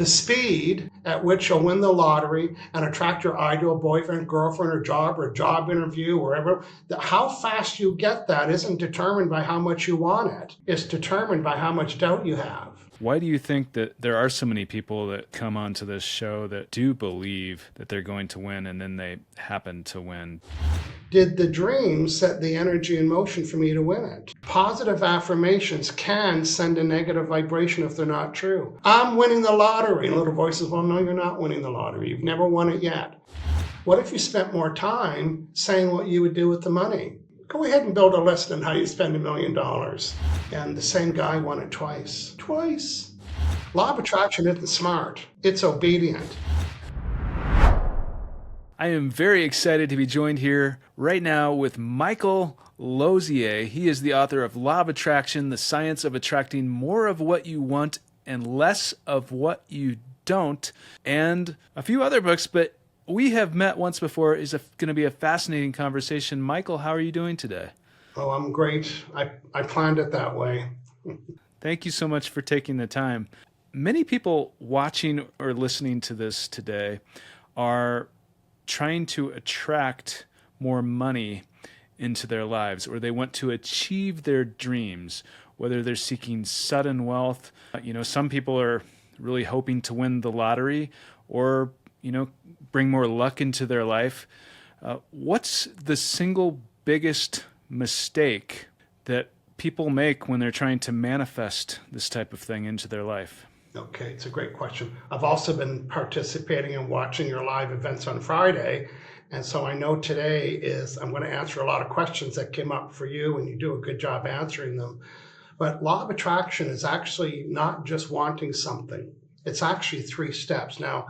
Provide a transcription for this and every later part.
The speed at which you'll win the lottery and attract your ideal boyfriend, girlfriend, or a job interview, wherever, how fast you get that isn't determined by how much you want it. It's determined by how much doubt you have. Why do you think that there are so many people that come onto this show that do believe that they're going to win and then they happen to win? Did the dream set the energy in motion for me to win it? Positive affirmations can send a negative vibration if they're not true. I'm winning the lottery. And little voices, well, no, you're not winning the lottery. You've never won it yet. What if you spent more time saying what you would do with the money? Go ahead and build a list on how you spend $1 million. And the same guy won it twice. Twice. Law of attraction isn't smart. It's obedient. I am very excited to be joined here right now with Michael Losier. He is the author of Law of Attraction, The Science of Attracting More of What You Want and Less of What You Don't, and a few other books, but we have met once before. It's going to be a fascinating conversation. Michael, how are you doing today? Oh, I'm great. I planned it that way. Thank you so much for taking the time. Many people watching or listening to this today are trying to attract more money into their lives, or they want to achieve their dreams, whether they're seeking sudden wealth. Some people are really hoping to win the lottery or, bring more luck into their life. What's the single biggest mistake that people make when they're trying to manifest this type of thing into their life? Okay, it's a great question. I've also been participating and watching your live events on Friday. And so I know today I'm going to answer a lot of questions that came up for you, and you do a good job answering them. But law of attraction is actually not just wanting something. It's actually 3 steps. Now,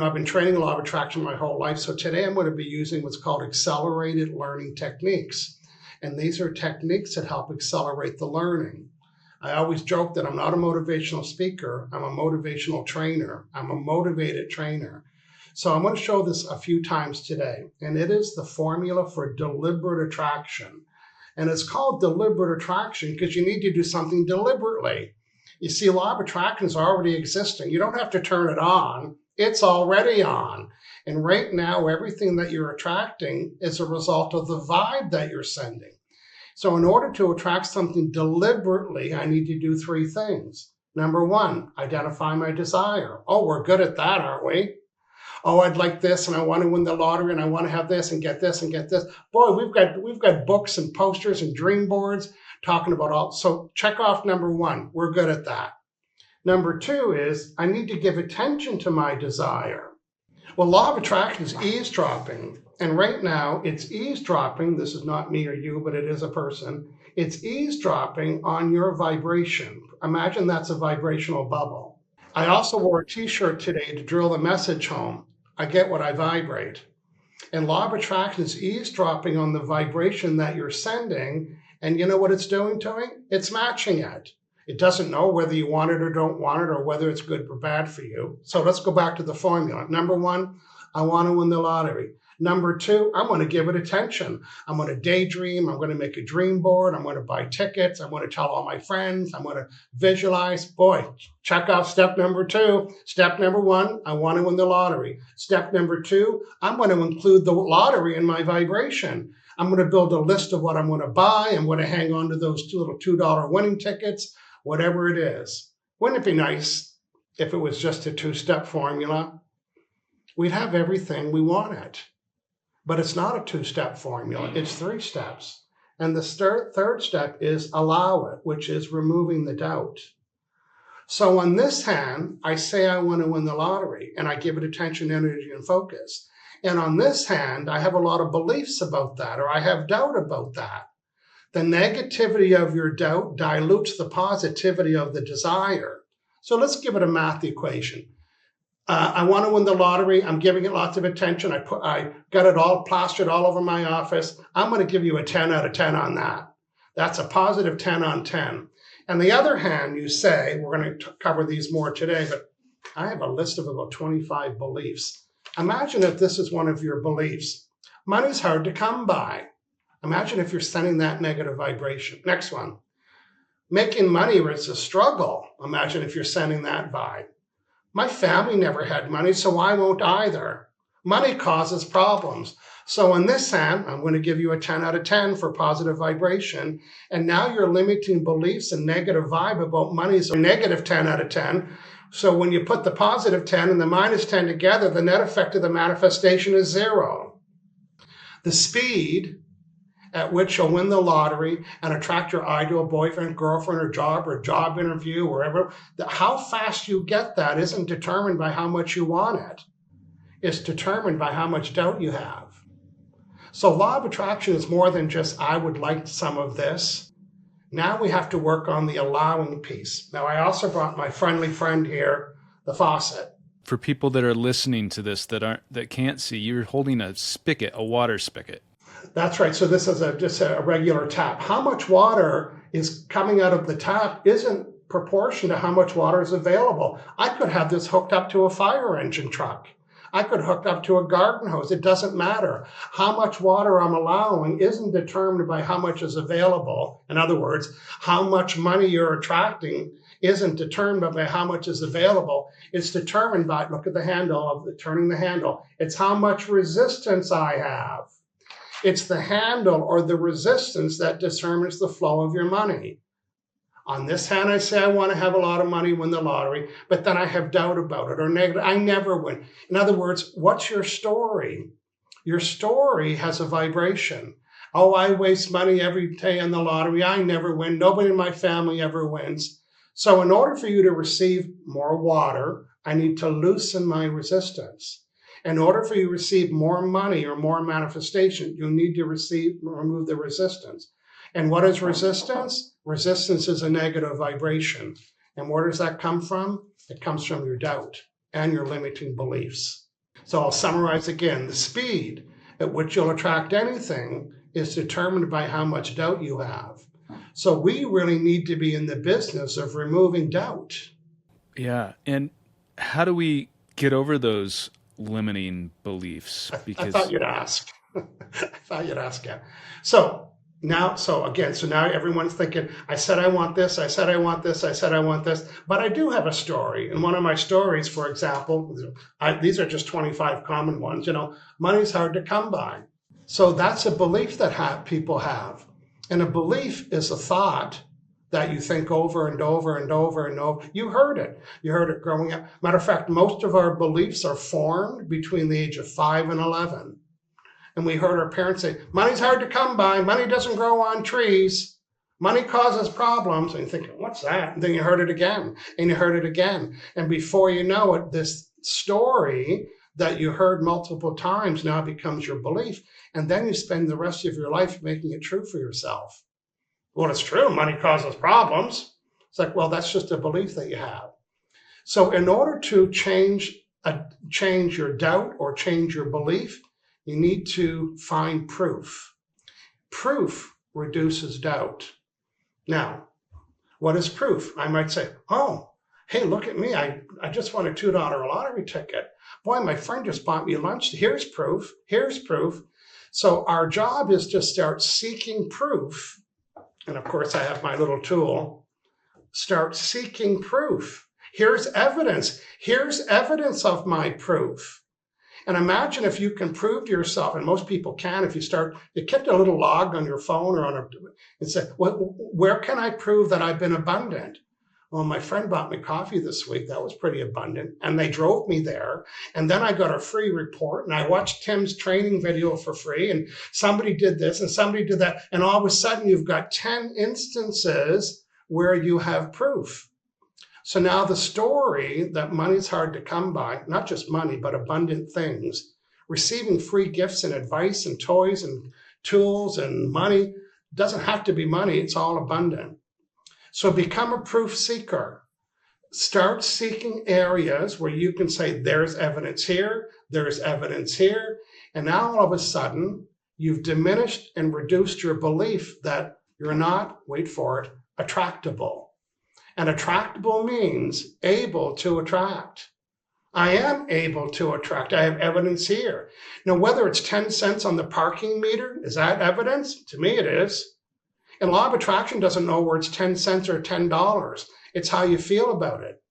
I've been training law of attraction my whole life. So today I'm going to be using what's called accelerated learning techniques. And these are techniques that help accelerate the learning. I always joke that I'm not a motivational speaker. I'm a motivational trainer. I'm a motivated trainer. So I'm going to show this a few times today. And it is the formula for deliberate attraction. And it's called deliberate attraction because you need to do something deliberately. You see, law of attraction is already existing. You don't have to turn it on. It's already on. And right now, everything that you're attracting is a result of the vibe that you're sending. So in order to attract something deliberately, I need to do 3 things. Number 1, identify my desire. Oh, we're good at that, aren't we? Oh, I'd like this, and I want to win the lottery, and I want to have this, and get this, and get this. Boy, we've got books and posters and dream boards talking about all. So check off number 1. We're good at that. Number 2 is I need to give attention to my desire. Well, law of attraction is eavesdropping. And right now, it's eavesdropping. This is not me or you, but it is a person. It's eavesdropping on your vibration. Imagine that's a vibrational bubble. I also wore a t-shirt today to drill the message home. I get what I vibrate. And law of attraction is eavesdropping on the vibration that you're sending. And you know what it's doing to it? It's matching it. It doesn't know whether you want it or don't want it or whether it's good or bad for you. So let's go back to the formula. Number 1, I want to win the lottery. Number 2, I'm going to give it attention. I'm going to daydream. I'm going to make a dream board. I'm going to buy tickets. I'm going to tell all my friends. I'm going to visualize. Boy, check off step number 2. Step number 1, I want to win the lottery. Step number 2, I'm going to include the lottery in my vibration. I'm going to build a list of what I'm going to buy. I'm going to hang on to those little $2 winning tickets, whatever it is. Wouldn't it be nice if it was just a 2-step formula? We'd have everything we wanted. But it's not a 2-step formula, it's 3 steps. And the third step is allow it, which is removing the doubt. So on this hand, I say I want to win the lottery, and I give it attention, energy, and focus. And on this hand, I have a lot of beliefs about that, or I have doubt about that. The negativity of your doubt dilutes the positivity of the desire. So let's give it a math equation. I want to win the lottery. I'm giving it lots of attention. I got it all plastered all over my office. I'm going to give you a 10 out of 10 on that. That's a positive 10 on 10. On the other hand, you say, we're going to cover these more today, but I have a list of about 25 beliefs. Imagine if this is one of your beliefs. Money's hard to come by. Imagine if you're sending that negative vibration. Next one. Making money is a struggle. Imagine if you're sending that vibe. My family never had money, so I won't either. Money causes problems. So in this hand, I'm going to give you a 10 out of 10 for positive vibration. And now your limiting beliefs and negative vibe about money is a negative 10 out of 10. So when you put the positive 10 and the minus 10 together, the net effect of the manifestation is 0. The speed at which you'll win the lottery and attract your ideal boyfriend, girlfriend, or job interview, wherever, how fast you get that isn't determined by how much you want it. It's determined by how much doubt you have. So law of attraction is more than just, I would like some of this. Now we have to work on the allowing piece. Now I also brought my friendly friend here, the faucet. For people that are listening to this that can't see, you're holding a spigot, a water spigot. That's right. So this is just a regular tap. How much water is coming out of the tap isn't proportion to how much water is available. I could have this hooked up to a fire engine truck. I could hook up to a garden hose. It doesn't matter. How much water I'm allowing isn't determined by how much is available. In other words, how much money you're attracting isn't determined by how much is available. It's determined by, look at the handle of turning the handle. It's how much resistance I have. It's the handle or the resistance that determines the flow of your money. On this hand, I say I want to have a lot of money, win the lottery, but then I have doubt about it or negative. I never win. In other words, what's your story? Your story has a vibration. Oh, I waste money every day in the lottery. I never win. Nobody in my family ever wins. So in order for you to receive more water, I need to loosen my resistance. In order for you to receive more money or more manifestation, you need to remove the resistance. And what is resistance? Resistance is a negative vibration. And where does that come from? It comes from your doubt and your limiting beliefs. So I'll summarize again. The speed at which you'll attract anything is determined by how much doubt you have. So we really need to be in the business of removing doubt. Yeah. And how do we get over those limiting beliefs? Because I thought you'd ask. Yeah. So now everyone's thinking, I said I want this, I said I want this, I said I want this, but I do have a story. And one of my stories, for example, these are just 25 common ones, money's hard to come by. So that's a belief that people have. And a belief is a thought that you think over and over and over and over. You heard it growing up. Matter of fact, most of our beliefs are formed between the age of 5 and 11. And we heard our parents say, money's hard to come by. Money doesn't grow on trees. Money causes problems. And you're thinking, what's that? And then you heard it again, and you heard it again. And before you know it, this story that you heard multiple times now becomes your belief. And then you spend the rest of your life making it true for yourself. Well, it's true. Money causes problems. It's like, well, that's just a belief that you have. So in order to change your doubt or change your belief, you need to find proof. Proof reduces doubt. Now, what is proof? I might say, oh, hey, look at me. I just won a $2 lottery ticket. Boy, my friend just bought me lunch. Here's proof. Here's proof. So our job is to start seeking proof. And of course, I have my little tool. Start seeking proof. Here's evidence. Here's evidence of my proof. And imagine if you can prove to yourself, and most people can, if you kept a little log on your phone or and say, well, where can I prove that I've been abundant? Well, my friend bought me coffee this week. That was pretty abundant. And they drove me there. And then I got a free report and I watched Tim's training video for free. And somebody did this and somebody did that. And all of a sudden you've got 10 instances where you have proof. So now the story that money's hard to come by, not just money, but abundant things, receiving free gifts and advice and toys and tools and money, doesn't have to be money. It's all abundant. So become a proof seeker. Start seeking areas where you can say, there's evidence here, there's evidence here. And now all of a sudden, you've diminished and reduced your belief that you're not, wait for it, attractable. And attractable means able to attract. I am able to attract. I have evidence here. Now, whether it's 10 cents on the parking meter, is that evidence? To me, it is. And law of attraction doesn't know where it's 10 cents or $10. It's how you feel about it.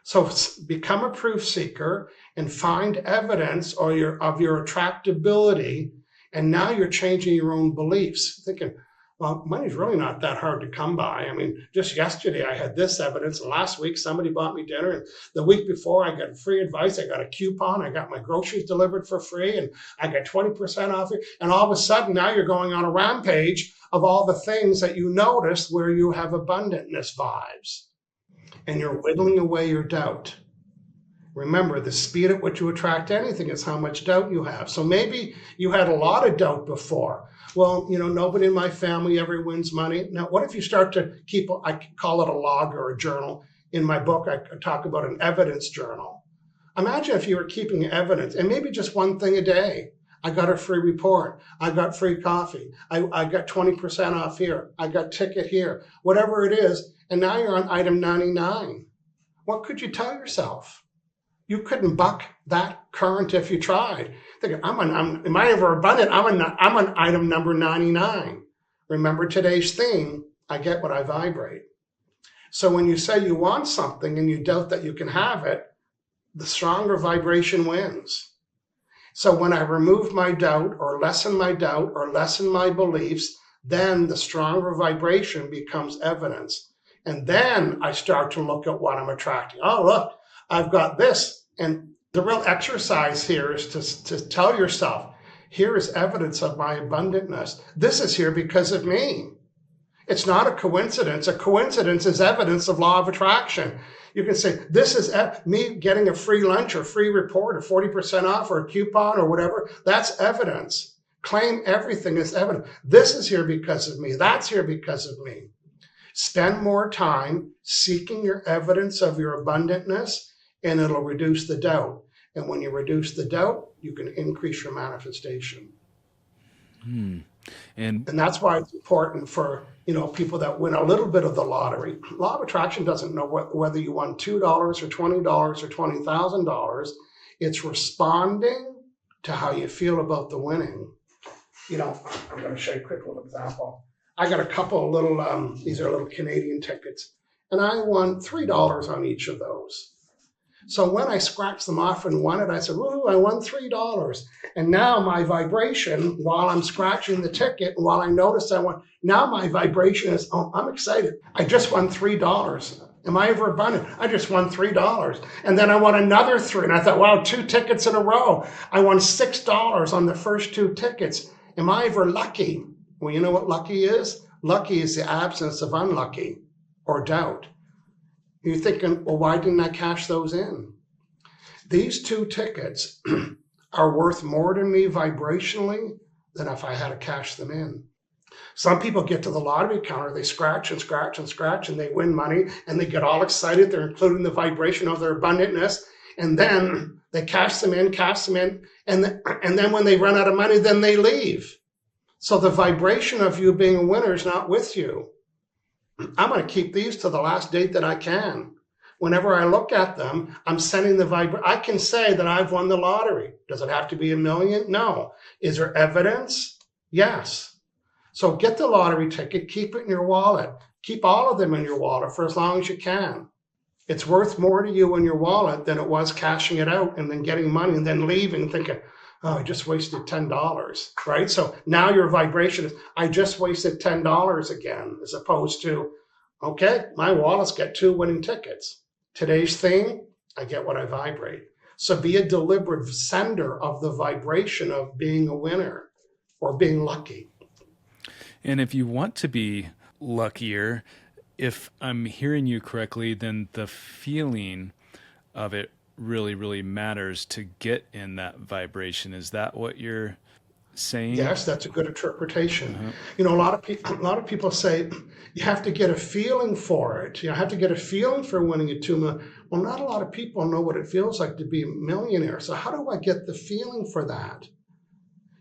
So become a proof seeker and find evidence of your attractability. And now you're changing your own beliefs, thinking, well, money's really not that hard to come by. I mean, just yesterday I had this evidence, and last week somebody bought me dinner, and the week before I got free advice, I got a coupon, I got my groceries delivered for free, and I got 20% off it. And all of a sudden now you're going on a rampage of all the things that you noticed where you have abundantness vibes. And you're whittling away your doubt. Remember, the speed at which you attract anything is how much doubt you have. So maybe you had a lot of doubt before. Well, nobody in my family ever wins money. Now, what if you start to keep, I call it a log or a journal. In my book, I talk about an evidence journal. Imagine if you were keeping evidence, and maybe just one thing a day. I got a free report. I got free coffee. I got 20% off here. I got ticket here. Whatever it is, and now you're on item 99. What could you tell yourself? You couldn't buck that current if you tried. Thinking, am I ever abundant? I'm on item number 99. Remember today's theme, I get what I vibrate. So when you say you want something and you doubt that you can have it, the stronger vibration wins. So when I remove my doubt or lessen my beliefs, then the stronger vibration becomes evidence. And then I start to look at what I'm attracting. Oh, look, I've got this. And the real exercise here is to tell yourself, here is evidence of my abundantness. This is here because of me. It's not a coincidence. A coincidence is evidence of law of attraction. You can say, this is me getting a free lunch or free report or 40% off or a coupon or whatever. That's evidence. Claim everything as evidence. This is here because of me. That's here because of me. Spend more time seeking your evidence of your abundantness, and it'll reduce the doubt. And when you reduce the doubt, you can increase your manifestation. And that's why it's important for people that win a little bit of the lottery. Law of attraction doesn't know whether you won $2 or $20 or $20,000. It's responding to how you feel about the winning. I'm going to show you a quick little example. I got a couple of little, these are little Canadian tickets, and I won $3 on each of those. So when I scratched them off and won it, I said, woo, I won $3. And now my vibration, while I'm scratching the ticket, and while I notice I won, now my vibration is, oh, I'm excited. I just won $3. Am I ever abundant? I just won $3. And then I won another 3. And I thought, wow, 2 tickets in a row. I won $6 on the first 2 tickets. Am I ever lucky? Well, you know what lucky is? Lucky is the absence of unlucky or doubt. You're thinking, well, why didn't I cash those in? These 2 tickets are worth more to me vibrationally than if I had to cash them in. Some people get to the lottery counter, they scratch and scratch and scratch, and they win money, and they get all excited. They're including the vibration of their abundantness, and then they cash them in, and then when they run out of money, then they leave. So the vibration of you being a winner is not with you. I'm going to keep these to the last date that I can. Whenever I look at them, I'm sending the vibration. I can say that I've won the lottery. Does it have to be $1 million? No. Is there evidence? Yes. So get the lottery ticket, keep it in your wallet. Keep all of them in your wallet for as long as you can. It's worth more to you in your wallet than it was cashing it out and then getting money and then leaving thinking, oh, I just wasted $10, right? So now your vibration is, I just wasted $10 again, as opposed to, okay, my wallet's got 2 winning tickets. Today's theme, I get what I vibrate. So be a deliberate sender of the vibration of being a winner or being lucky. And if you want to be luckier, if I'm hearing you correctly, then the feeling of it really, really matters to get in that vibration. Is that what you're saying? Yes, that's a good interpretation. Uh-huh. A lot of people say you have to get a feeling for it. You have to get a feeling for winning a 2 million. Well, not a lot of people know what it feels like to be a millionaire. So how do I get the feeling for that?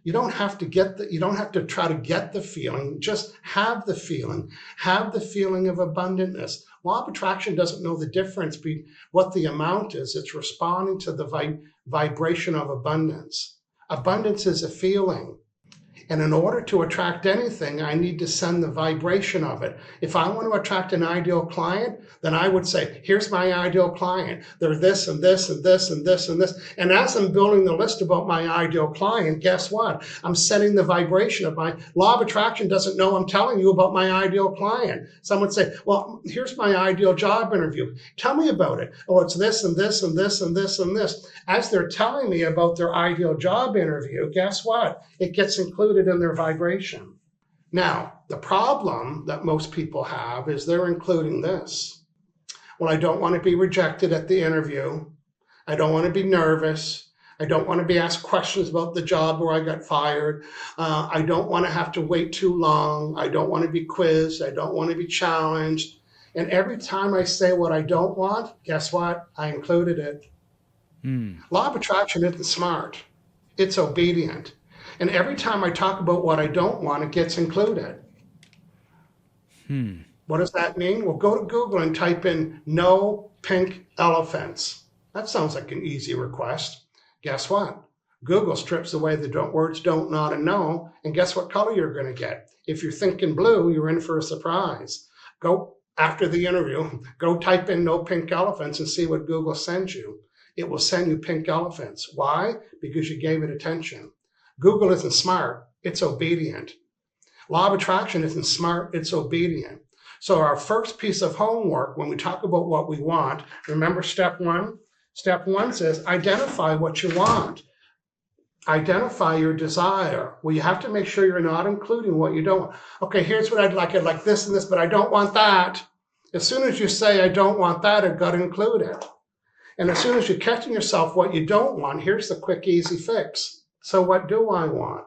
You don't have to try to get the feeling. Just have the feeling. Have the feeling of abundantness. Law of attraction doesn't know the difference between what the amount is. It's responding to the vibration of abundance. Abundance is a feeling. And in order to attract anything, I need to send the vibration of it. If I want to attract an ideal client, then I would say, here's my ideal client. They're this and this and this and this and this. And as I'm building the list about my ideal client, guess what? I'm sending the vibration of my law of attraction doesn't know I'm telling you about my ideal client. Someone would say, well, here's my ideal job interview. Tell me about it. Oh, it's this and this and this and this and this. As they're telling me about their ideal job interview, guess what? It gets included in their vibration. Now, the problem that most people have is they're including this. Well, I don't want to be rejected at the interview. I don't want to be nervous. I don't want to be asked questions about the job where I got fired. I don't want to have to wait too long. I don't want to be quizzed. I don't want to be challenged. And every time I say what I don't want, guess what? I included it. Law of attraction isn't smart. It's obedient. And every time I talk about what I don't want, it gets included. What does that mean? Well, go to Google and type in no pink elephants. That sounds like an easy request. Guess what? Google strips away the words don't, not, and no. And guess what color you're going to get? If you're thinking blue, you're in for a surprise. Go after the interview, go type in no pink elephants and see what Google sends you. It will send you pink elephants. Why? Because you gave it attention. Google isn't smart, it's obedient. Law of attraction isn't smart, it's obedient. So our first piece of homework, when we talk about what we want, remember step one? Step one says, identify what you want. Identify your desire. Well, you have to make sure you're not including what you don't want. Okay, here's what I'd like this and this, but I don't want that. As soon as you say, I don't want that, it got included. And as soon as you're catching yourself what you don't want, here's the quick, easy fix. So what do I want?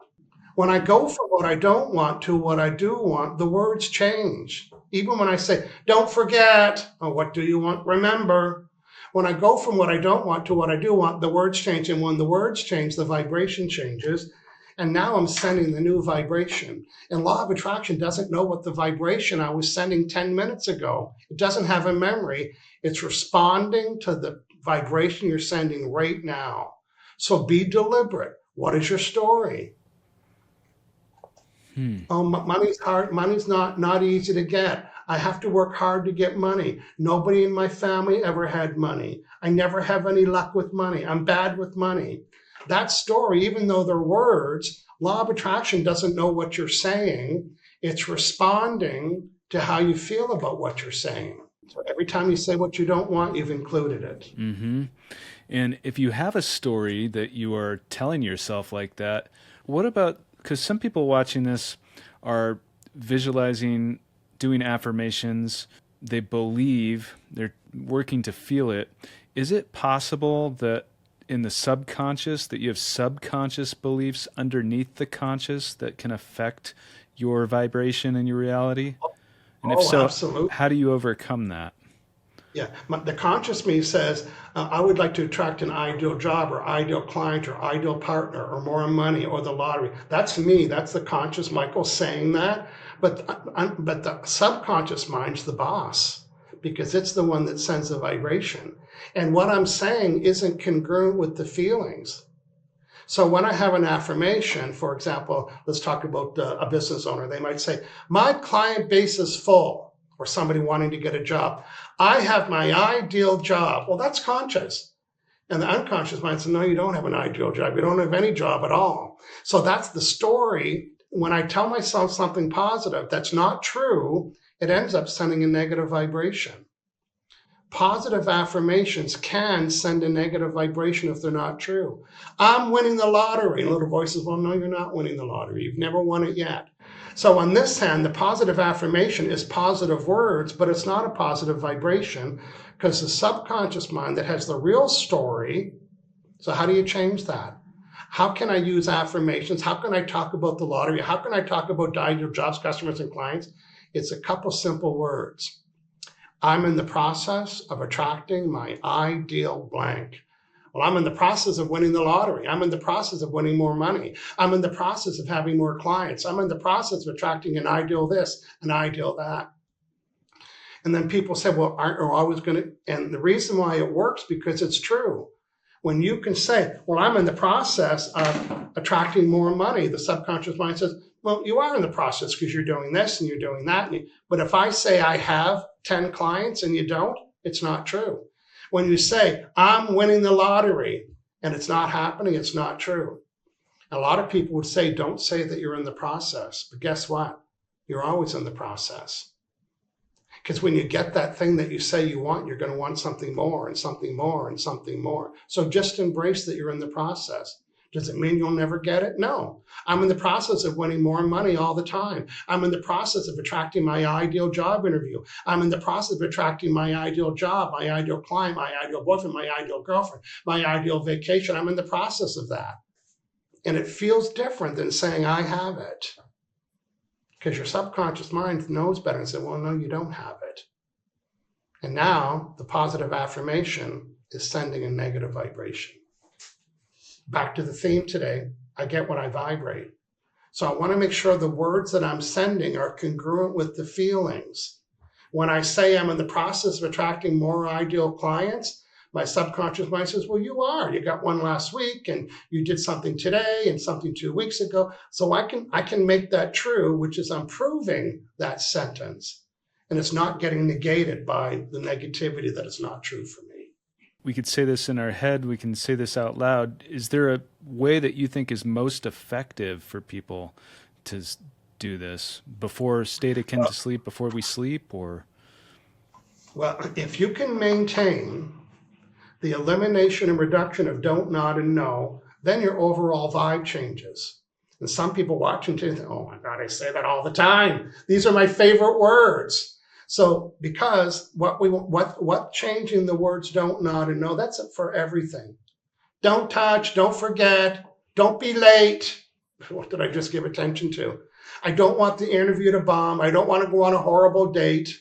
When I go from what I don't want to what I do want, the words change. Even when I say, don't forget, or what do you want? Remember. When I go from what I don't want to what I do want, the words change. And when the words change, the vibration changes. And now I'm sending the new vibration. And law of attraction doesn't know what the vibration I was sending 10 minutes ago. It doesn't have a memory. It's responding to the vibration you're sending right now. So be deliberate. What is your story? Oh, money's hard. Money's not easy to get. I have to work hard to get money. Nobody in my family ever had money. I never have any luck with money. I'm bad with money. That story, even though they're words, law of attraction doesn't know what you're saying. It's responding to how you feel about what you're saying. So every time you say what you don't want, you've included it. And if you have a story that you are telling yourself like that, what about, because some people watching this are visualizing, doing affirmations, they believe, they're working to feel it. Is it possible that in the subconscious, that you have subconscious beliefs underneath the conscious that can affect your vibration and your reality? And if so, absolutely. How do you overcome that? Yeah, the conscious me says, I would like to attract an ideal job or ideal client or ideal partner or more money or the lottery. That's me. That's the conscious Michael saying that. But the subconscious mind's the boss because it's the one that sends the vibration. And what I'm saying isn't congruent with the feelings. So when I have an affirmation, for example, let's talk about a business owner. They might say, my client base is full. Or somebody wanting to get a job. I have my ideal job. Well, that's conscious. And the unconscious mind says, no, you don't have an ideal job. You don't have any job at all. So that's the story. When I tell myself something positive that's not true, it ends up sending a negative vibration. Positive affirmations can send a negative vibration if they're not true. I'm winning the lottery. And little voices, well, no, you're not winning the lottery. You've never won it yet. So on this hand, the positive affirmation is positive words, but it's not a positive vibration because the subconscious mind that has the real story. So how do you change that? How can I use affirmations? How can I talk about the lottery? How can I talk about ideal jobs, customers, and clients? It's a couple simple words. I'm in the process of attracting my ideal blank. Well, I'm in the process of winning the lottery. I'm in the process of winning more money. I'm in the process of having more clients. I'm in the process of attracting an ideal this, an ideal that. And then people say, well, aren't you always going to? And the reason why it works because it's true. When you can say, well, I'm in the process of attracting more money, the subconscious mind says, well, you are in the process because you're doing this and you're doing that. But if I say I have 10 clients and you don't, it's not true. When you say, I'm winning the lottery and it's not happening, it's not true. A lot of people would say, don't say that you're in the process. But guess what? You're always in the process. Because when you get that thing that you say you want, you're going to want something more and something more and something more. So just embrace that you're in the process. Does it mean you'll never get it? No. I'm in the process of winning more money all the time. I'm in the process of attracting my ideal job interview. I'm in the process of attracting my ideal job, my ideal client, my ideal boyfriend, my ideal girlfriend, my ideal vacation. I'm in the process of that. And it feels different than saying I have it. Because your subconscious mind knows better and says, well, no, you don't have it. And now the positive affirmation is sending a negative vibration. Back to the theme today, I get what I vibrate. So I want to make sure the words that I'm sending are congruent with the feelings. When I say I'm in the process of attracting more ideal clients, my subconscious mind says, well, you are. You got one last week and you did something today and something 2 weeks ago. So I can make that true, which is I'm proving that sentence. And it's not getting negated by the negativity that it's not true for me. We could say this in our head. We can say this out loud. Is there a way that you think is most effective for people to do this before state akin to sleep, before we sleep, or? Well, if you can maintain the elimination and reduction of don't, not, and no, then your overall vibe changes. And some people watching today think, oh my God, I say that all the time. These are my favorite words. So because what changing the words don't, not, and no, that's it for everything. Don't touch, don't forget, don't be late. What did I just give attention to? I don't want the interview to bomb. I don't want to go on a horrible date.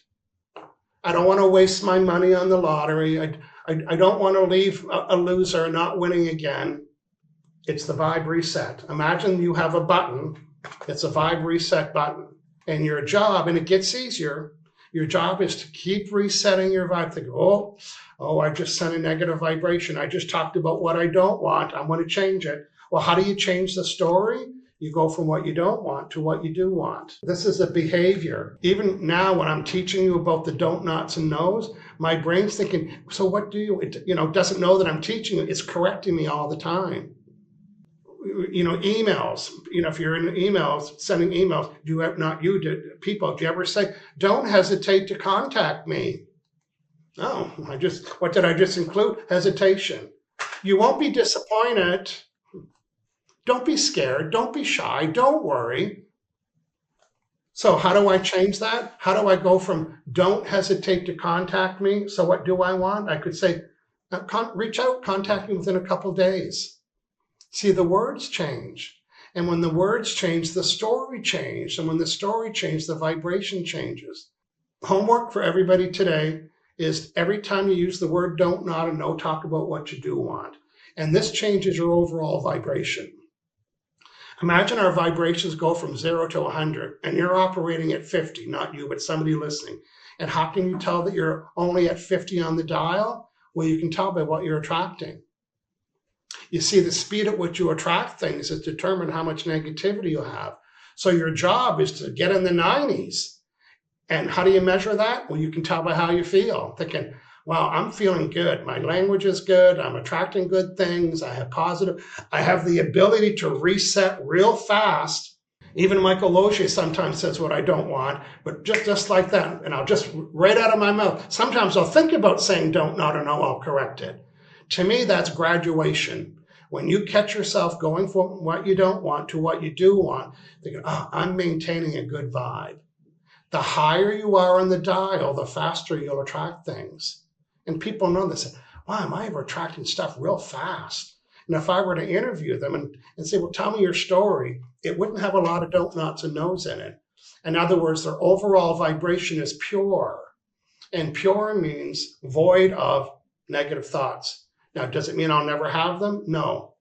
I don't want to waste my money on the lottery. I don't want to leave a loser not winning again. It's the vibe reset. Imagine you have a button. It's a vibe reset button. And your job, and it gets easier, your job is to keep resetting your vibe. Think, oh, I just sent a negative vibration. I just talked about what I don't want. I'm going to change it. Well, how do you change the story? You go from what you don't want to what you do want. This is a behavior. Even now, when I'm teaching you about the don't, nots, and nos, my brain's thinking, so what do you, it doesn't know that I'm teaching it. It's correcting me all the time. Emails, if you're in emails, sending emails, people, do you ever say, don't hesitate to contact me? No, what did I just include? Hesitation. You won't be disappointed. Don't be scared. Don't be shy. Don't worry. So how do I change that? How do I go from don't hesitate to contact me? So what do I want? I could say, reach out, contact me within a couple days. See, the words change. And when the words change, the story changes. And when the story changes, the vibration changes. Homework for everybody today is every time you use the word don't, not, and no, talk about what you do want. And this changes your overall vibration. Imagine our vibrations go from 0 to 100, and you're operating at 50, not you, but somebody listening. And how can you tell that you're only at 50 on the dial? Well, you can tell by what you're attracting. You see, the speed at which you attract things is determined how much negativity you have. So your job is to get in the 90s. And how do you measure that? Well, you can tell by how you feel. Thinking, wow, I'm feeling good. My language is good. I'm attracting good things. I have the ability to reset real fast. Even Michael Losier sometimes says what I don't want, but just like that. And I'll just right out of my mouth. Sometimes I'll think about saying don't, not, or no, I'll correct it. To me, that's graduation. When you catch yourself going from what you don't want to what you do want, thinking, I'm maintaining a good vibe. The higher you are on the dial, the faster you'll attract things. And people know this. Wow, am I ever attracting stuff real fast? And if I were to interview them and say, well, tell me your story, it wouldn't have a lot of don't, nots, and nos in it. In other words, their overall vibration is pure. And pure means void of negative thoughts. Now, does it mean I'll never have them? No.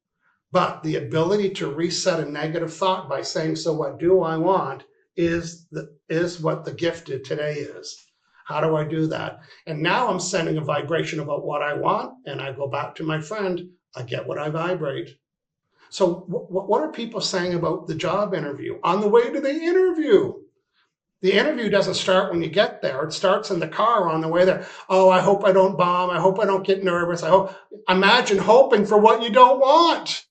But the ability to reset a negative thought by saying, so what do I want, is what the gifted today is. How do I do that? And now I'm sending a vibration about what I want, and I go back to my friend, I get what I vibrate. So what are people saying about the job interview? On the way to the interview. The interview doesn't start when you get there. It starts in the car on the way there. Oh, I hope I don't bomb. I hope I don't get nervous. Imagine hoping for what you don't want.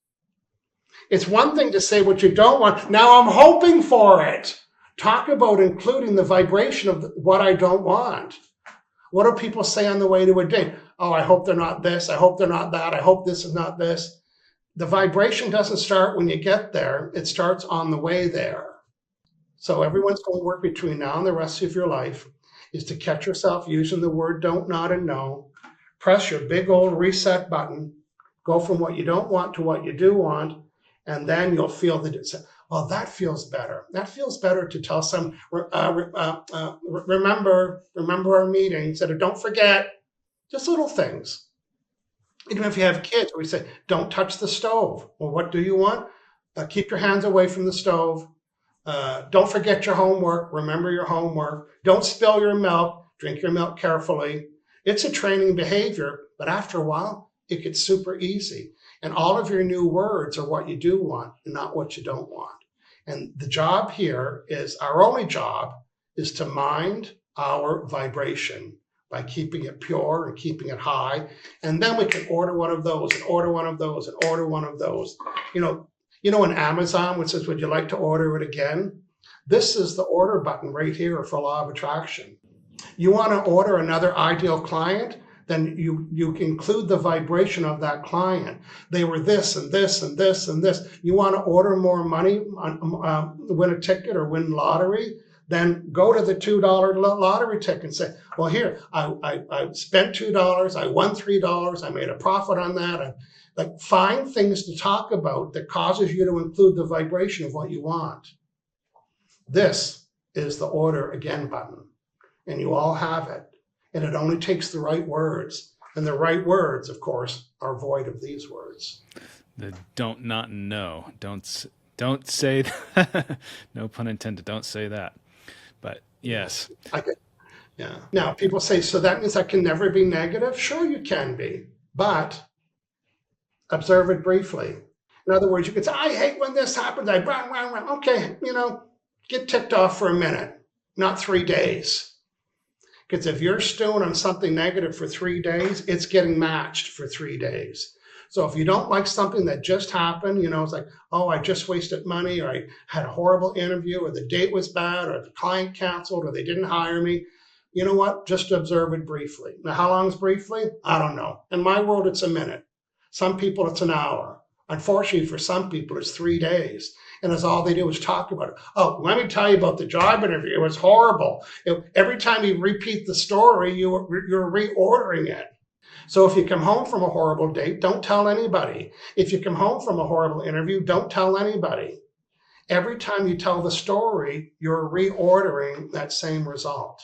It's one thing to say what you don't want. Now I'm hoping for it. Talk about including the vibration of what I don't want. What do people say on the way to a date? Oh, I hope they're not this. I hope they're not that. I hope this is not this. The vibration doesn't start when you get there. It starts on the way there. So everyone's going to work between now and the rest of your life is to catch yourself using the word don't, not, and no. Press your big old reset button. Go from what you don't want to what you do want. And then you'll feel that, well, that feels better. That feels better to tell some, remember our meeting, instead of don't forget, just little things. Even if you have kids, we say, don't touch the stove. Well, what do you want? Keep your hands away from the stove. Don't forget your homework. Remember your homework. Don't spill your milk. Drink your milk carefully. It's a training behavior, but after a while, it gets super easy. And all of your new words are what you do want and not what you don't want. And the job here is, our only job is to mind our vibration by keeping it pure and keeping it high. And then we can order one of those and order one of those and order one of those. You know, in Amazon, which says, would you like to order it again? This is the order button right here for Law of Attraction. You want to order another ideal client? Then you include the vibration of that client. They were this and this and this and this. You want to order more money, win a ticket or win lottery? Then go to the $2 lottery ticket and say, well, here, I spent $2, I won $3, I made a profit on that. Like, find things to talk about that causes you to include the vibration of what you want. This is the order again button, and you all have it. And it only takes the right words. And the right words, of course, are void of these words. The don't, not, and no. Don't say that. No pun intended. Don't say that. But yes. Yeah. Now, people say, so that means I can never be negative? Sure, you can be. But observe it briefly. In other words, you could say, I hate when this happens. Okay, get ticked off for a minute, not 3 days. Because if you're stewing on something negative for 3 days, it's getting matched for 3 days. So if you don't like something that just happened, it's like, oh, I just wasted money, or I had a horrible interview, or the date was bad, or the client canceled, or they didn't hire me. You know what? Just observe it briefly. Now, how long is briefly? I don't know. In my world, it's a minute. Some people, it's an hour. Unfortunately, for some people, it's 3 days. And that's all they do is talk about it. Oh, let me tell you about the job interview. It was horrible. Every time you repeat the story, you're reordering it. So if you come home from a horrible date, don't tell anybody. If you come home from a horrible interview, don't tell anybody. Every time you tell the story, you're reordering that same result.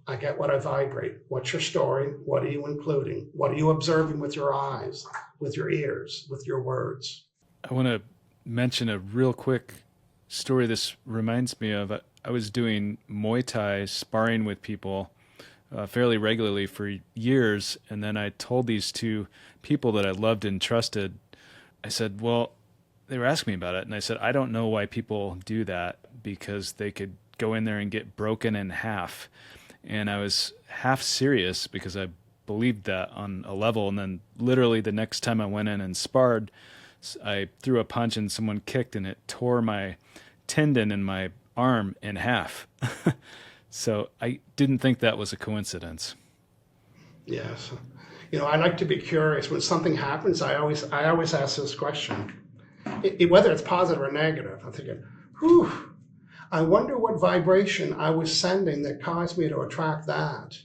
I get what I vibrate. What's your story? What are you including? What are you observing with your eyes, with your ears, with your words? I want to mention a real quick story this reminds me of. I was doing Muay Thai sparring with people fairly regularly for years, and then I told these two people that I loved and trusted, I said, well, they were asking me about it, and I said, I don't know why people do that, because they could go in there and get broken in half. And I was half serious because I believed that on a level, and then literally the next time I went in and sparred, I threw a punch and someone kicked and it tore my tendon in my arm in half. So I didn't think that was a coincidence. Yes. I like to be curious. When something happens, I always ask this question, whether it's positive or negative. I'm thinking, I wonder what vibration I was sending that caused me to attract that.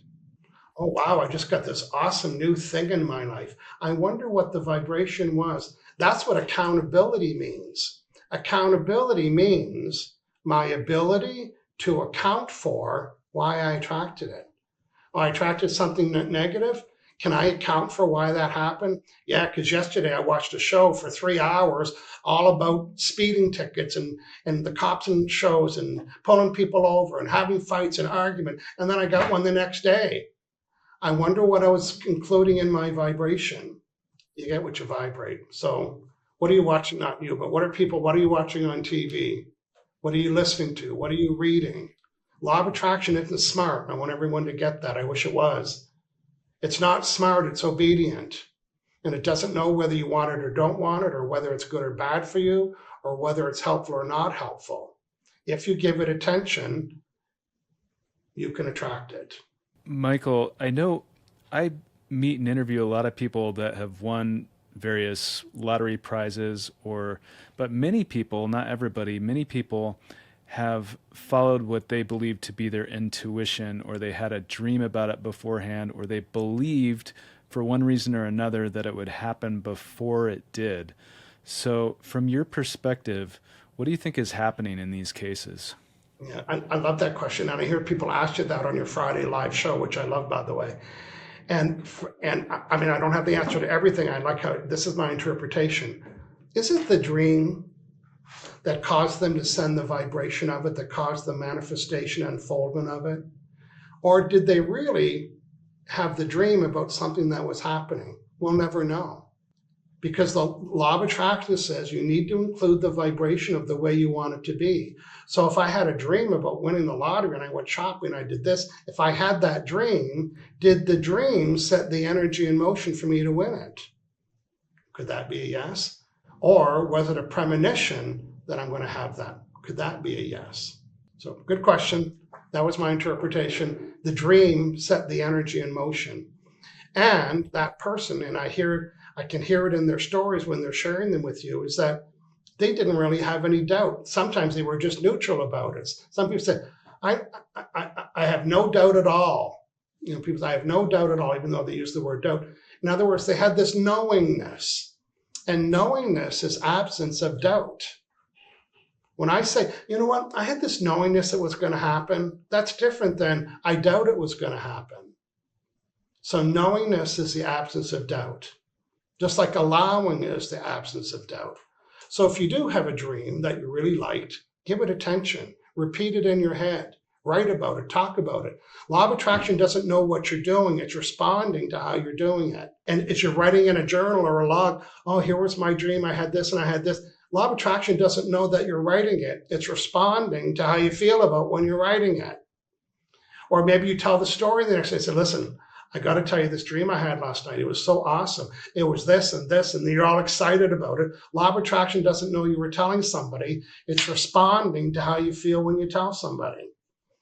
Oh, wow, I just got this awesome new thing in my life. I wonder what the vibration was. That's what accountability means. Accountability means my ability to account for why I attracted it. Oh, I attracted something negative. Can I account for why that happened? Yeah, because yesterday I watched a show for 3 hours all about speeding tickets and the cops and shows and pulling people over and having fights and argument. And then I got one the next day. I wonder what I was including in my vibration. You get what you vibrate. So what are you watching? Not you, but what are you watching on TV? What are you listening to? What are you reading? Law of attraction isn't smart. I want everyone to get that. I wish it was. It's not smart, it's obedient. And it doesn't know whether you want it or don't want it, or whether it's good or bad for you, or whether it's helpful or not helpful. If you give it attention, you can attract it. Michael, I know I meet and interview a lot of people that have won various lottery prizes, but many people, not everybody, many people have followed what they believe to be their intuition, or they had a dream about it beforehand, or they believed for one reason or another that it would happen before it did. So from your perspective, what do you think is happening in these cases? Yeah, I love that question. And I hear people ask you that on your Friday live show, which I love, by the way. And I mean, I don't have the answer to everything. I like how this is my interpretation. Is it the dream that caused them to send the vibration of it, that caused the manifestation, unfoldment of it? Or did they really have the dream about something that was happening? We'll never know. Because the law of attraction says you need to include the vibration of the way you want it to be. So if I had a dream about winning the lottery and I went shopping, I did this, if I had that dream, did the dream set the energy in motion for me to win it? Could that be a yes? Or was it a premonition that I'm going to have that? Could that be a yes? So good question. That was my interpretation. The dream set the energy in motion. And that person, and I can hear it in their stories when they're sharing them with you, is that they didn't really have any doubt. Sometimes they were just neutral about it. Some people say, I have no doubt at all. You know, people say, I have no doubt at all, even though they use the word doubt. In other words, they had this knowingness. And knowingness is absence of doubt. When I say, you know what, I had this knowingness it was going to happen, that's different than I doubt it was going to happen. So knowingness is the absence of doubt. Just like allowing is the absence of doubt. So if you do have a dream that you really liked, give it attention, repeat it in your head, write about it, talk about it. Law of attraction doesn't know what you're doing. It's responding to how you're doing it. And if you're writing in a journal or a log, oh, here was my dream, I had this and I had this. Law of attraction doesn't know that you're writing it. It's responding to how you feel about when you're writing it. Or maybe you tell the story the next day, say, listen, I got to tell you this dream I had last night. It was so awesome. It was this, and you're all excited about it. Law of attraction doesn't know you were telling somebody. It's responding to how you feel when you tell somebody.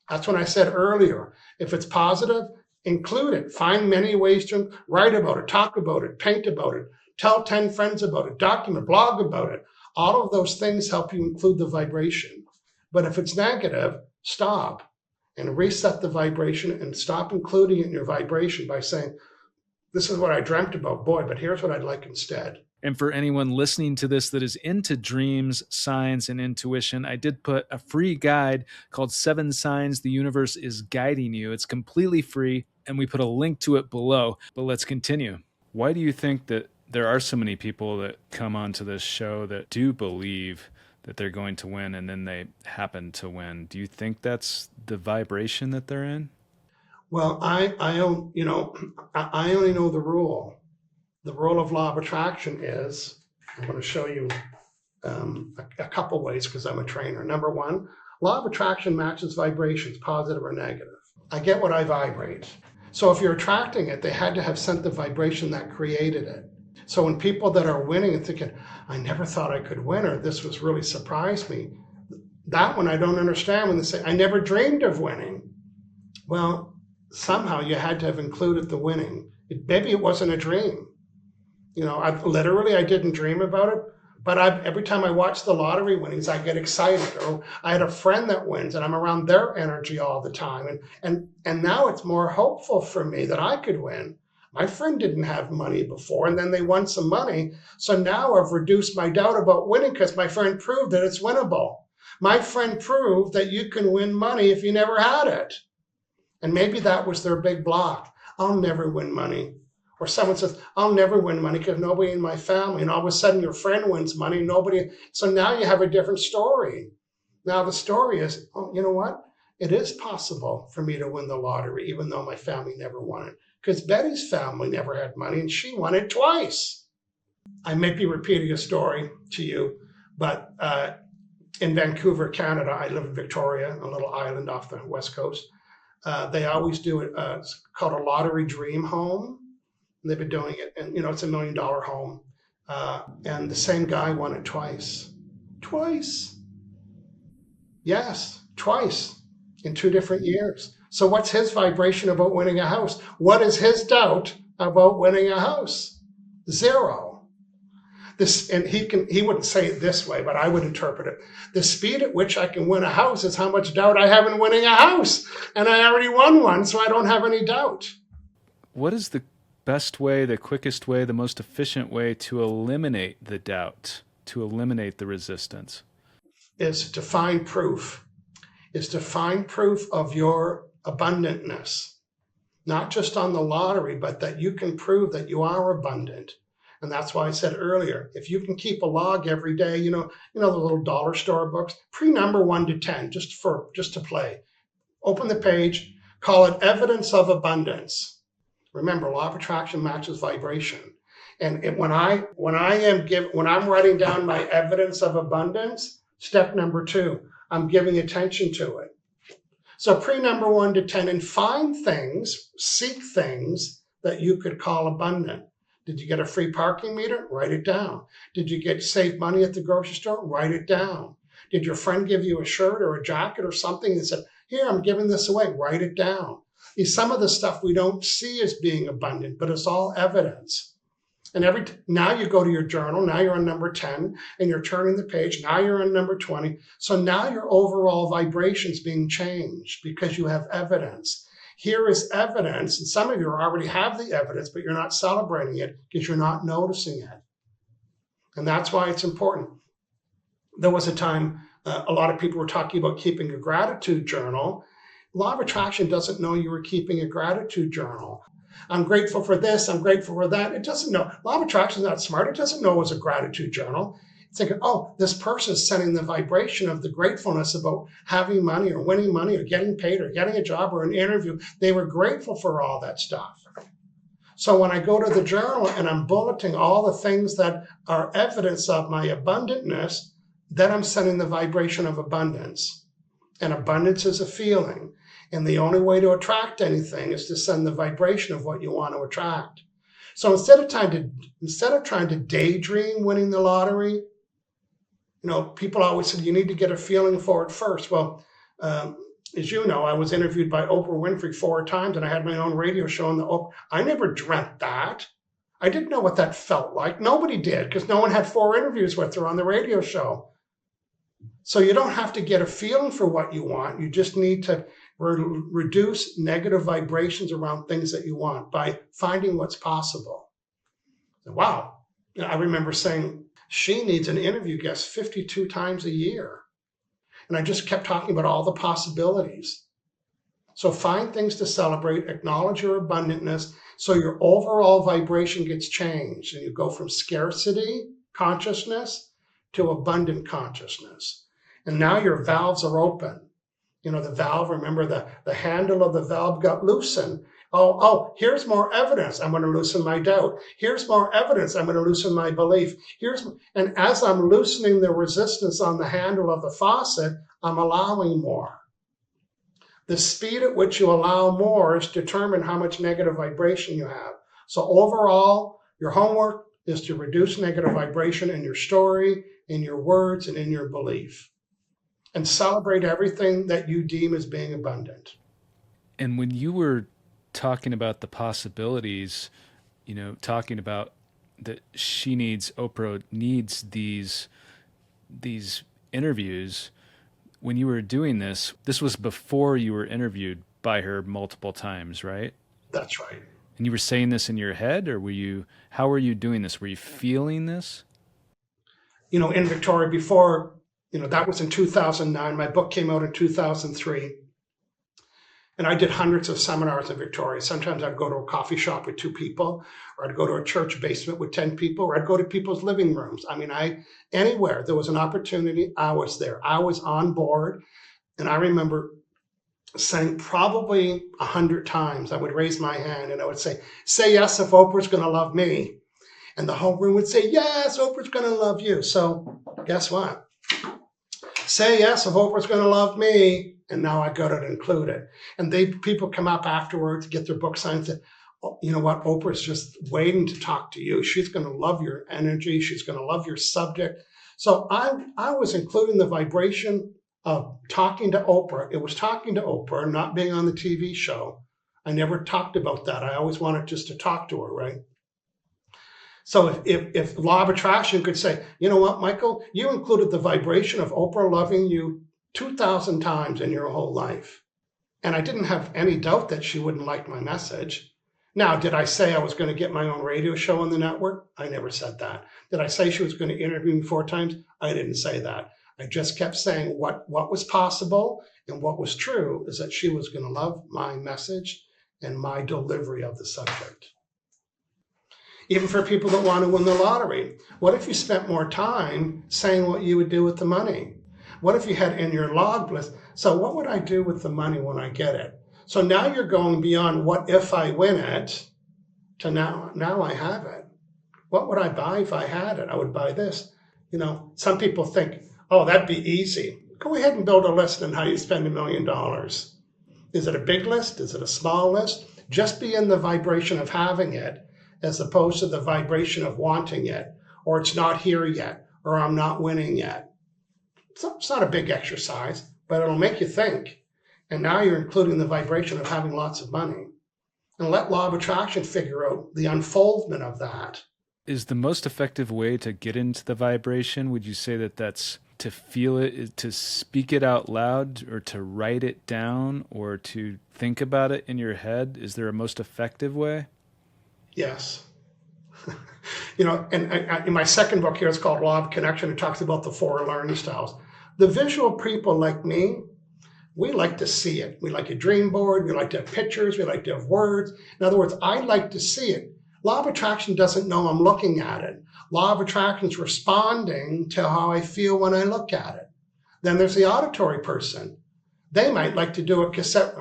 That's when I said earlier, if it's positive, include it. Find many ways to write about it, talk about it, paint about it, tell 10 friends about it, document, blog about it. All of those things help you include the vibration. But if it's negative, stop and reset the vibration and stop including it in your vibration by saying, this is what I dreamt about, boy, but here's what I'd like instead. And for anyone listening to this that is into dreams, signs, and intuition, I did put a free guide called 7 Signs the Universe is Guiding You. It's completely free, and we put a link to it below. But let's continue. Why do you think that there are so many people that come onto this show that do believe that they're going to win and then they happen to win? Do you think that's the vibration that they're in? Well, I only know the rule. The rule of law of attraction is, I'm going to show you a couple ways because I'm a trainer. Number one, law of attraction matches vibrations, positive or negative. I get what I vibrate. So if you're attracting it, they had to have sent the vibration that created it. So when people that are winning and thinking, I never thought I could win, or this was really surprised me, that one I don't understand when they say, I never dreamed of winning. Well, somehow you had to have included the winning. Maybe it wasn't a dream. You know, I didn't dream about it, but every time I watch the lottery winnings, I get excited. Or I had a friend that wins and I'm around their energy all the time. And now it's more hopeful for me that I could win. My friend didn't have money before, and then they won some money. So now I've reduced my doubt about winning because my friend proved that it's winnable. My friend proved that you can win money if you never had it. And maybe that was their big block. I'll never win money. Or someone says, I'll never win money because nobody in my family. And all of a sudden your friend wins money, nobody. So now you have a different story. Now the story is, oh, you know what? It is possible for me to win the lottery, even though my family never won it. Because Betty's family never had money and she won it twice. I may be repeating a story to you, but in Vancouver, Canada, I live in Victoria, a little island off the west coast. They always do it. It's called a lottery dream home. And they've been doing it, and it's $1 million home. And the same guy won it twice. Twice. Yes, twice in 2 different years. So what's his vibration about winning a house? What is his doubt about winning a house? 0. And he wouldn't say it this way, but I would interpret it. The speed at which I can win a house is how much doubt I have in winning a house. And I already won one, so I don't have any doubt. What is the best way, the quickest way, the most efficient way to eliminate the doubt, to eliminate the resistance? Is to find proof. Is to find proof of your abundantness. Not just on the lottery, but that you can prove that you are abundant. And that's why I said earlier, if you can keep a log every day, the little dollar store books, pre-number 1 to 10, just to play. Open the page, call it evidence of abundance. Remember, law of attraction matches vibration. And when I'm writing down my evidence of abundance, step number 2, I'm giving attention to it. So pre-number 1 to 10, and seek things that you could call abundant. Did you get a free parking meter? Write it down. Did you save money at the grocery store? Write it down. Did your friend give you a shirt or a jacket or something and said, here, I'm giving this away? Write it down. Some of the stuff we don't see as being abundant, but it's all evidence. And now you go to your journal, now you're on number 10, and you're turning the page, now you're on number 20. So now your overall vibration's being changed because you have evidence. Here is evidence, and some of you already have the evidence, but you're not celebrating it because you're not noticing it. And that's why it's important. There was a time a lot of people were talking about keeping a gratitude journal. Law of attraction doesn't know you were keeping a gratitude journal. I'm grateful for this, I'm grateful for that. It doesn't know. Law of attraction is not smart. It doesn't know it was a gratitude journal. It's thinking, oh, this person is sending the vibration of the gratefulness about having money or winning money or getting paid or getting a job or an interview. They were grateful for all that stuff. So when I go to the journal and I'm bulleting all the things that are evidence of my abundantness, then I'm sending the vibration of abundance. And abundance is a feeling. And the only way to attract anything is to send the vibration of what you want to attract. So instead of trying to daydream winning the lottery, people always said you need to get a feeling for it first. Well, as you know, I was interviewed by Oprah Winfrey 4 times, and I had my own radio show on the Oprah. I never dreamt that. I didn't know what that felt like. Nobody did, because no one had 4 interviews with her on the radio show. So you don't have to get a feeling for what you want. You just need to reduce negative vibrations around things that you want by finding what's possible. Wow. I remember saying, she needs an interview guest 52 times a year. And I just kept talking about all the possibilities. So find things to celebrate, acknowledge your abundantness, so your overall vibration gets changed. And you go from scarcity consciousness to abundant consciousness. And now your valves are open. The valve, remember the handle of the valve got loosened. Oh, here's more evidence. I'm going to loosen my doubt. Here's more evidence. I'm going to loosen my belief. And as I'm loosening the resistance on the handle of the faucet, I'm allowing more. The speed at which you allow more is determined how much negative vibration you have. So overall, your homework is to reduce negative vibration in your story, in your words, and in your belief. And celebrate everything that you deem as being abundant. And when you were talking about the possibilities, talking about that Oprah needs these interviews, when you were doing this was before you were interviewed by her multiple times, right? That's right. And you were saying this in your head, or how were you doing this? Were you feeling this? In Victoria before, that was in 2009. My book came out in 2003. And I did hundreds of seminars in Victoria. Sometimes I'd go to a coffee shop with 2 people, or I'd go to a church basement with 10 people, or I'd go to people's living rooms. Anywhere there was an opportunity, I was there. I was on board. And I remember saying probably 100 times, I would raise my hand and I would say yes if Oprah's going to love me. And the whole room would say, yes, Oprah's going to love you. So guess what? Say yes if Oprah's going to love me. And now I got it included. And people come up afterwards, get their book signed, and say, oh, you know what? Oprah's just waiting to talk to you. She's going to love your energy. She's going to love your subject. So I was including the vibration of talking to Oprah. It was talking to Oprah, not being on the TV show. I never talked about that. I always wanted just to talk to her, right? So if Law of Attraction could say, you know what, Michael, you included the vibration of Oprah loving you 2,000 times in your whole life. And I didn't have any doubt that she wouldn't like my message. Now, did I say I was going to get my own radio show on the network? I never said that. Did I say she was going to interview me 4 times? I didn't say that. I just kept saying what was possible, and what was true is that she was going to love my message and my delivery of the subject. Even for people that want to win the lottery, what if you spent more time saying what you would do with the money? What if you had in your log list, so what would I do with the money when I get it? So now you're going beyond what if I win it to now I have it. What would I buy if I had it? I would buy this. You know, some people think, oh, that'd be easy. Go ahead and build a list on how you spend $1 million. Is it a big list? Is it a small list? Just be in the vibration of having it, as opposed to the vibration of wanting it, or it's not here yet, or I'm not winning yet. It's not a big exercise, but it'll make you think. And now you're including the vibration of having lots of money. And let Law of Attraction figure out the unfoldment of that. Is the most effective way to get into the vibration, would you say that that's to feel it, to speak it out loud, or to write it down, or to think about it in your head? Is there a most effective way? Yes. You know, and in my second book here, it's called Law of Connection. It talks about the 4 learning styles. The visual people like me, we like to see it. We like a dream board. We like to have pictures. We like to have words. In other words, I like to see it. Law of Attraction doesn't know I'm looking at it. Law of Attraction is responding to how I feel when I look at it. Then there's the auditory person. They might like to do a cassette.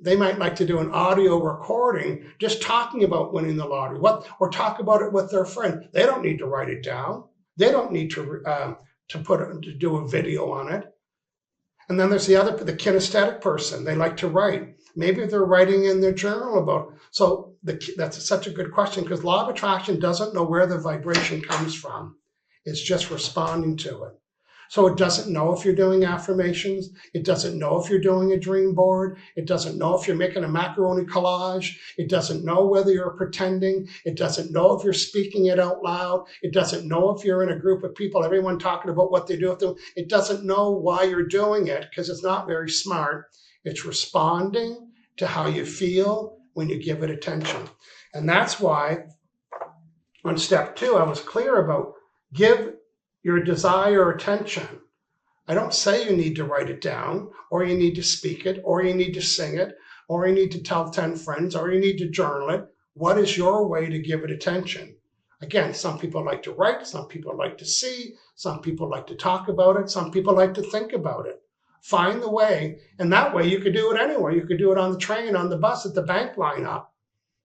They might like to do an audio recording just talking about winning the lottery, or talk about it with their friend. They don't need to write it down. They don't need to do a video on it. And then there's the kinesthetic person. They like to write. Maybe they're writing in their journal about. So that's such a good question, because Law of Attraction doesn't know where the vibration comes from. It's just responding to it. So it doesn't know if you're doing affirmations. It doesn't know if you're doing a dream board. It doesn't know if you're making a macaroni collage. It doesn't know whether you're pretending. It doesn't know if you're speaking it out loud. It doesn't know if you're in a group of people, everyone talking about what they do with them. It doesn't know why you're doing it, because it's not very smart. It's responding to how you feel when you give it attention. And that's why on step 2, I was clear about give your desire attention. I don't say you need to write it down, or you need to speak it, or you need to sing it, or you need to tell 10 friends, or you need to journal it. What is your way to give it attention? Again, some people like to write, some people like to see, some people like to talk about it, some people like to think about it. Find the way, and that way you could do it anywhere. You could do it on the train, on the bus, at the bank lineup.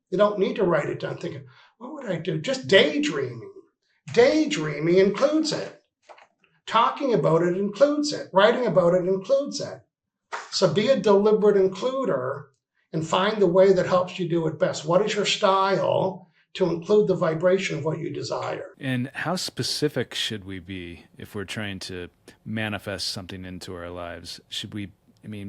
You don't need to write it down thinking, what would I do? Just daydreaming. Daydreaming includes it. Talking about it includes it. Writing about it includes it. So be a deliberate includer and find the way that helps you do it best. What is your style to include the vibration of what you desire? And how specific should we be if we're trying to manifest something into our lives? Should we,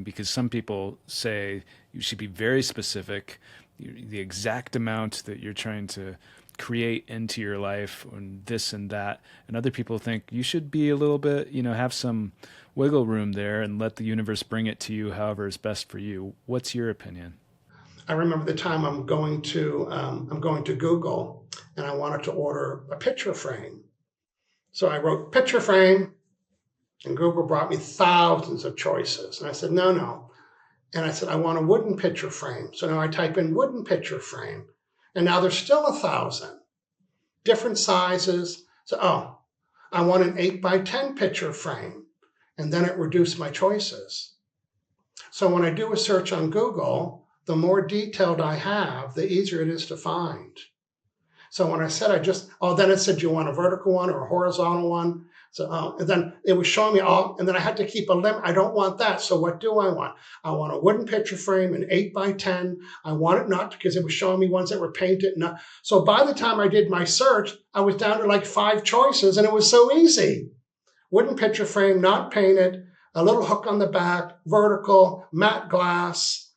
because some people say you should be very specific, the exact amount that you're trying to create into your life, and this and that. And other people think you should be a little bit, have some wiggle room there and let the universe bring it to you however is best for you. What's your opinion? I remember the time I'm going to Google, and I wanted to order a picture frame. So I wrote picture frame, and Google brought me thousands of choices. And I said, no. And I said, I want a wooden picture frame. So now I type in wooden picture frame. And now there's still 1,000 different sizes. So, I want an 8x10 picture frame. And then it reduced my choices. So when I do a search on Google, the more detailed I have, the easier it is to find. So when I said then it said, you want a vertical one or a horizontal one? So and then it was showing me all, and then I had to keep a limit. I don't want that. So what do I want? I want a wooden picture frame, an 8x10. I want it not because it was showing me ones that were painted. Not. So by the time I did my search, I was down to like 5 choices, and it was so easy. Wooden picture frame, not painted, a little hook on the back, vertical, matte glass,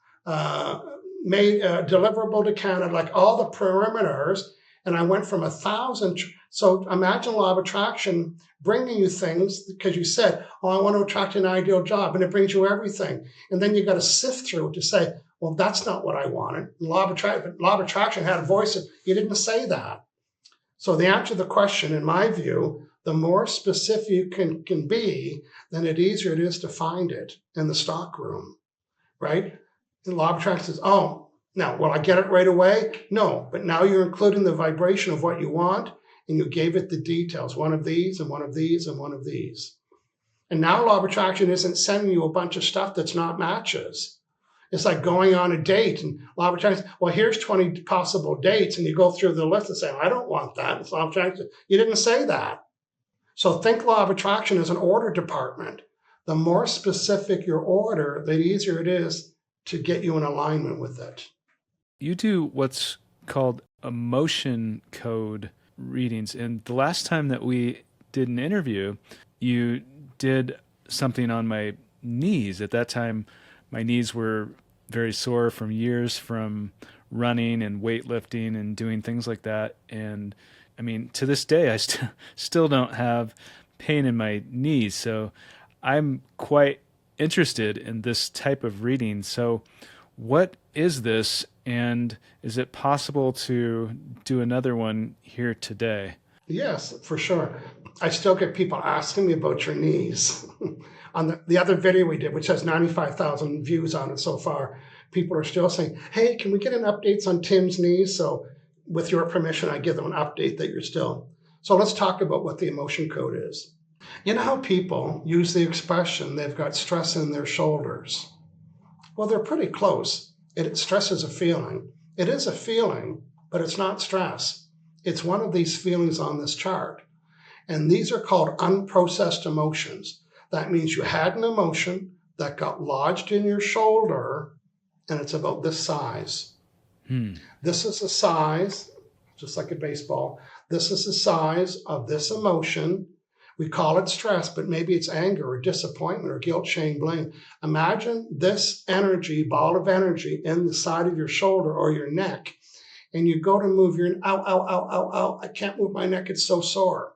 made deliverable to Canada, like all the perimeters. And I went from 1,000. So imagine law of attraction bringing you things because you said, oh, I want to attract an ideal job. And it brings you everything. And then you got to sift through to say, well, that's not what I wanted. Law of attraction had a voice. You didn't say that. So the answer to the question, in my view, the more specific you can be, then the easier it is to find it in the stock room, right? The law of attraction says, oh, now, will I get it right away? No, but now you're including the vibration of what you want, and you gave it the details, one of these and one of these and one of these. And now law of attraction isn't sending you a bunch of stuff that's not matches. It's like going on a date, and law of attraction, well, here's 20 possible dates, and you go through the list and say, I don't want that. It's law of attraction. You didn't say that. So think law of attraction as an order department. The more specific your order, the easier it is to get you in alignment with it. You do what's called emotion code readings. And the last time that we did an interview, you did something on my knees. At that time, my knees were very sore from years from running and weightlifting and doing things like that. And I mean, to this day, I still don't have pain in my knees. So I'm quite interested in this type of reading. So what is this, and is it possible to do another one here today? Yes, for sure. I still get people asking me about your knees. On the other video we did, which has 95,000 views on it so far, people are still saying, hey, can we get an update on Tim's knees? So with your permission, I give them an update that you're still. So let's talk about what the emotion code is. You know how people use the expression, they've got stress in their shoulders? Well, they're pretty close. Stress is a feeling. It is a feeling, but it's not stress. It's one of these feelings on this chart. And these are called unprocessed emotions. That means you had an emotion that got lodged in your shoulder, and it's about this size. This is the size, just like a baseball. This is the size of this emotion. We call it stress, but maybe it's anger or disappointment or guilt, shame, blame. Imagine this energy, ball of energy in the side of your shoulder or your neck, and you go to move your, ow, ow, ow, ow, ow, I can't move my neck, it's so sore.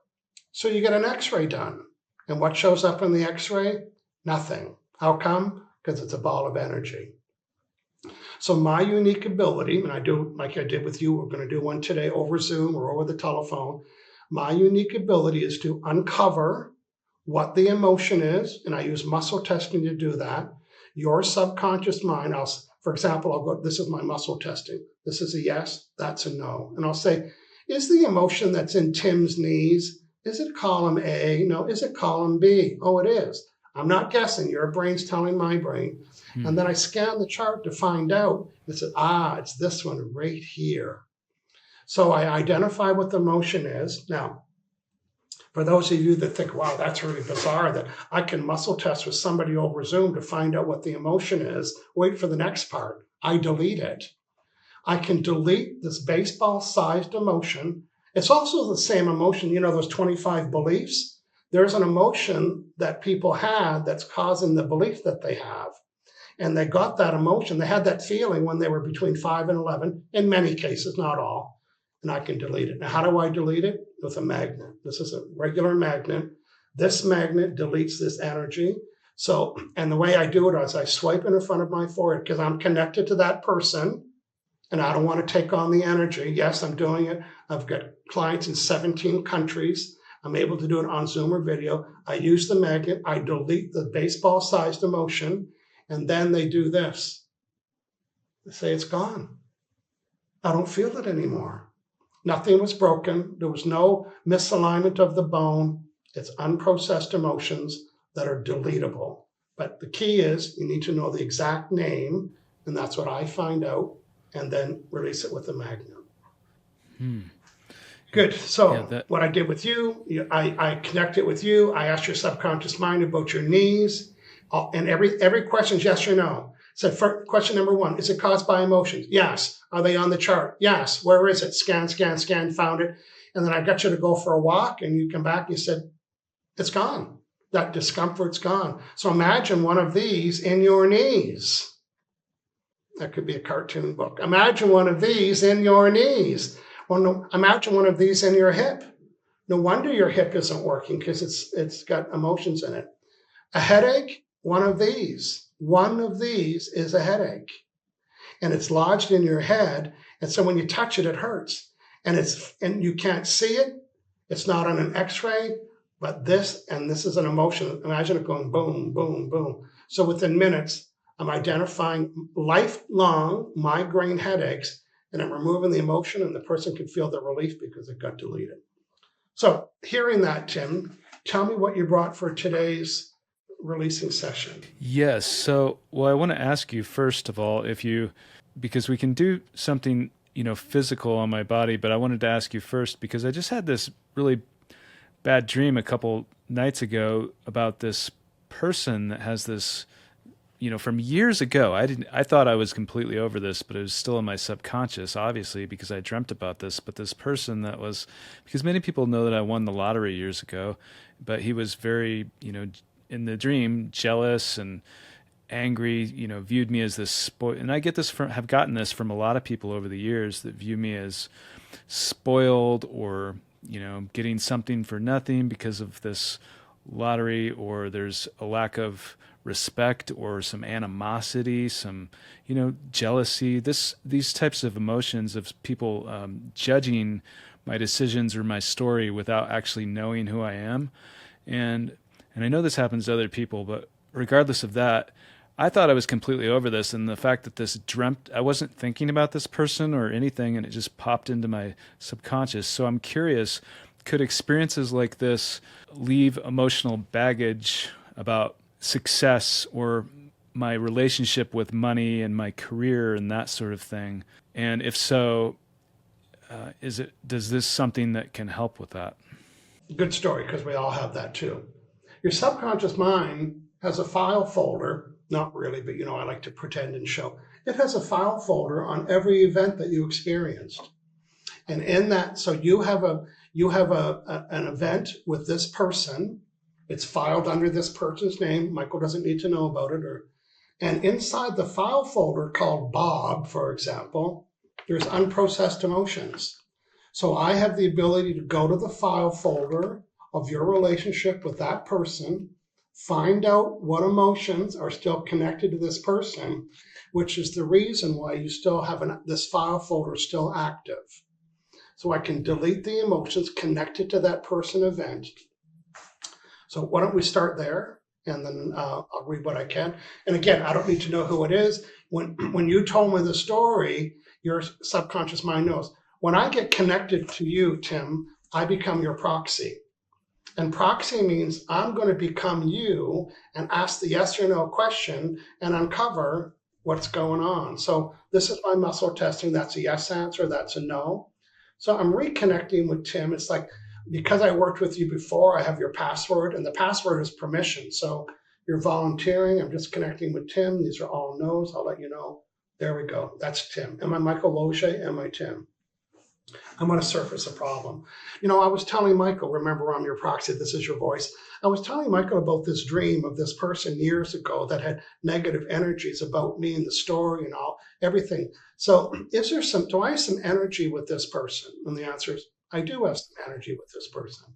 So you get an x-ray done. And what shows up in the x-ray? Nothing. How come? Because it's a ball of energy. So my unique ability, and I do like I did with you, we're going to do one today over Zoom or over the telephone. My unique ability is to uncover what the emotion is, and I use muscle testing to do that. Your subconscious mind, for example, I'll go, this is my muscle testing. This is a yes, that's a no. And I'll say, is the emotion that's in Tim's knees, is it column A? No, is it column B? Oh, it is. I'm not guessing. Your brain's telling my brain. And then I scan the chart to find out. It said, it's this one right here. So I identify what the emotion is. Now, for those of you that think, wow, that's really bizarre that I can muscle test with somebody over Zoom to find out what the emotion is, wait for the next part. I delete it. I can delete this baseball-sized emotion. It's also the same emotion, those 25 beliefs. There's an emotion that people had that's causing the belief that they have. And they got that emotion. They had that feeling when they were between 5 and 11, in many cases, not all. And I can delete it. Now, how do I delete it? With a magnet. This is a regular magnet. This magnet deletes this energy. So, and the way I do it is I swipe it in front of my forehead because I'm connected to that person and I don't want to take on the energy. Yes, I'm doing it. I've got clients in 17 countries. I'm able to do it on Zoom or video. I use the magnet. I delete the baseball-sized emotion, and then they do this. They say it's gone. I don't feel it anymore. Nothing was broken. There was no misalignment of the bone. It's unprocessed emotions that are deletable. But the key is you need to know the exact name, and that's what I find out, and then release it with a magnet. Good. Yeah, So that what I did with I connected with you. I asked your subconscious mind about your knees, and every question is yes or no. So question number one, is it caused by emotions? Yes. Are they on the chart? Yes. Where is it? Scan, scan, scan, found it. And then I got you to go for a walk, and you come back and you said, it's gone. That discomfort's gone. So imagine one of these in your knees. That could be a cartoon book. Imagine one of these in your knees. Well, no, imagine one of these in your hip. No wonder your hip isn't working, because it's got emotions in it. A headache, one of these. One of these is a headache. And it's lodged in your head. And so when you touch it, it hurts. And you can't see it. It's not on an x-ray, but this is an emotion. Imagine it going boom, boom, boom. So within minutes, I'm identifying lifelong migraine headaches, and I'm removing the emotion, and the person can feel the relief because it got deleted. So hearing that, Tim, tell me what you brought for today's releasing session. Yes. So, well, I want to ask you first of all, because we can do something, physical on my body, but I wanted to ask you first because I just had this really bad dream a couple nights ago about this person that has this, from years ago. I thought I was completely over this, but it was still in my subconscious, obviously, because I dreamt about this. But this person because many people know that I won the lottery years ago, but he was very, in the dream, jealous and angry, viewed me as this and I have gotten this from a lot of people over the years that view me as spoiled or, getting something for nothing because of this lottery, or there's a lack of respect or some animosity, some, jealousy, these types of emotions of people judging my decisions or my story without actually knowing who I am. And I know this happens to other people, but regardless of that, I thought I was completely over this, and the fact that I wasn't thinking about this person or anything, and it just popped into my subconscious. So I'm curious, could experiences like this leave emotional baggage about success or my relationship with money and my career and that sort of thing? And if so, does this something that can help with that? Good story, because we all have that too. Your subconscious mind has a file folder, not really, but I like to pretend and show. It has a file folder on every event that you experienced. And in that, so you have an event with this person. It's filed under this person's name. Michael doesn't need to know about it. And inside the file folder called Bob, for example, there's unprocessed emotions. So I have the ability to go to the file folder of your relationship with that person, find out what emotions are still connected to this person, which is the reason why you still have this file folder still active. So I can delete the emotions connected to that person event. So why don't we start there, and then I'll read what I can. And again, I don't need to know who it is. When you told me the story, your subconscious mind knows. When I get connected to you, Tim, I become your proxy. And proxy means I'm going to become you and ask the yes or no question and uncover what's going on. So this is my muscle testing. That's a yes answer. That's a no. So I'm reconnecting with Tim. It's like, because I worked with you before, I have your password, and the password is permission. So you're volunteering. I'm just connecting with Tim. These are all no's. I'll let you know. There we go. That's Tim. Am I Michael Losier? Am I Tim? I'm going to surface a problem. I was telling Michael, remember I'm your proxy, this is your voice. I was telling Michael about this dream of this person years ago that had negative energies about me and the story and everything. So do I have some energy with this person? And the answer is, I do have some energy with this person.